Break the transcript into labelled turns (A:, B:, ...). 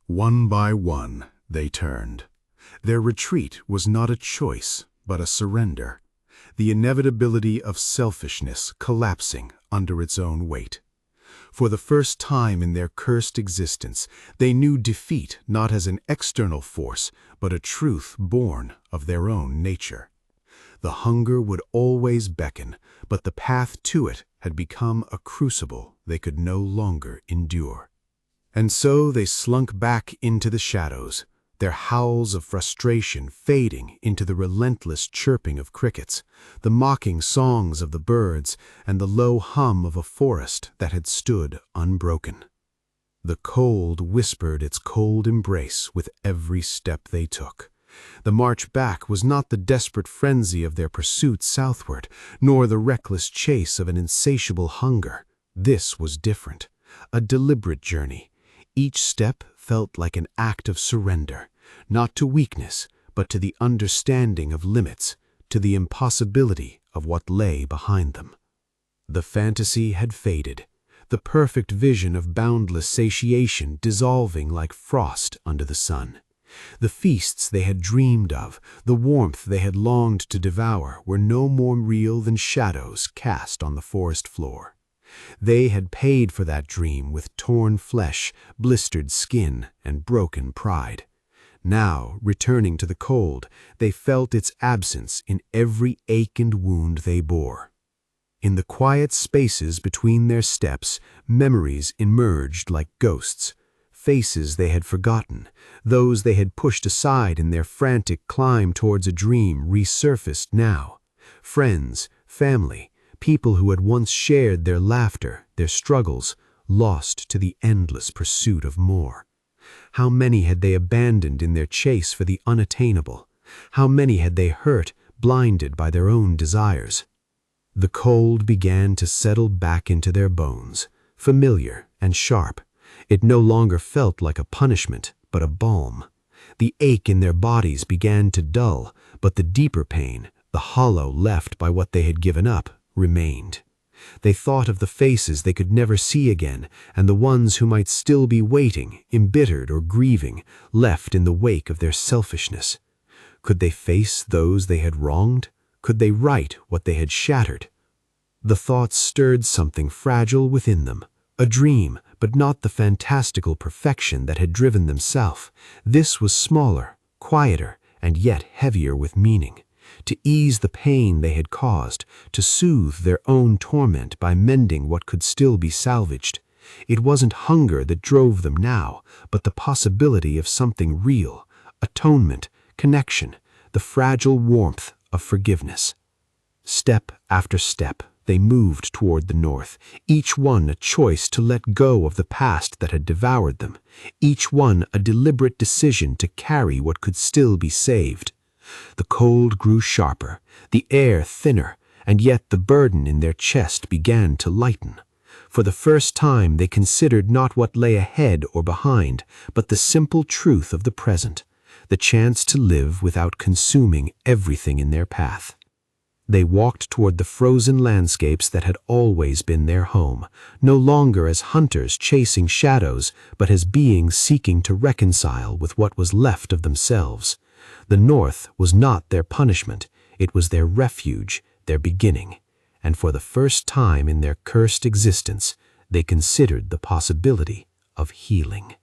A: One by one, they turned. Their retreat was not a choice, but a surrender, the inevitability of selfishness collapsing under its own weight. For the first time in their cursed existence, they knew defeat not as an external force, but a truth born of their own nature. The hunger would always beckon, but the path to it had become a crucible they could no longer endure. And so they slunk back into the shadows, their howls of frustration fading into the relentless chirping of crickets, the mocking songs of the birds, and the low hum of a forest that had stood unbroken. The cold whispered its cold embrace with every step they took. The march back was not the desperate frenzy of their pursuit southward, nor the reckless chase of an insatiable hunger. This was different, a deliberate journey. Each step felt like an act of surrender, not to weakness, but to the understanding of limits, to the impossibility of what lay behind them. The fantasy had faded, the perfect vision of boundless satiation dissolving like frost under the sun. The feasts they had dreamed of, the warmth they had longed to devour, were no more real than shadows cast on the forest floor. They had paid for that dream with torn flesh, blistered skin, and broken pride. Now, returning to the cold, they felt its absence in every ache and wound they bore. In the quiet spaces between their steps, memories emerged like ghosts. Faces they had forgotten, those they had pushed aside in their frantic climb towards a dream resurfaced now. Friends, family, people who had once shared their laughter, their struggles, lost to the endless pursuit of more. How many had they abandoned in their chase for the unattainable? How many had they hurt, blinded by their own desires? The cold began to settle back into their bones, familiar and sharp. It no longer felt like a punishment, but a balm. The ache in their bodies began to dull, but the deeper pain, the hollow left by what they had given up, remained. They thought of the faces they could never see again, and the ones who might still be waiting, embittered or grieving, left in the wake of their selfishness. Could they face those they had wronged? Could they right what they had shattered? The thought stirred something fragile within them, a dream, but not the fantastical perfection that had driven them south. This was smaller, quieter, and yet heavier with meaning. To ease the pain they had caused, to soothe their own torment by mending what could still be salvaged. It wasn't hunger that drove them now, but the possibility of something real, atonement, connection, the fragile warmth of forgiveness. Step after step, they moved toward the north, each one a choice to let go of the past that had devoured them, each one a deliberate decision to carry what could still be saved. The cold grew sharper, the air thinner, and yet the burden in their chest began to lighten. For the first time they considered not what lay ahead or behind, but the simple truth of the present, the chance to live without consuming everything in their path. They walked toward the frozen landscapes that had always been their home, no longer as hunters chasing shadows, but as beings seeking to reconcile with what was left of themselves. The north was not their punishment, it was their refuge, their beginning, and for the first time in their cursed existence, they considered the possibility of healing.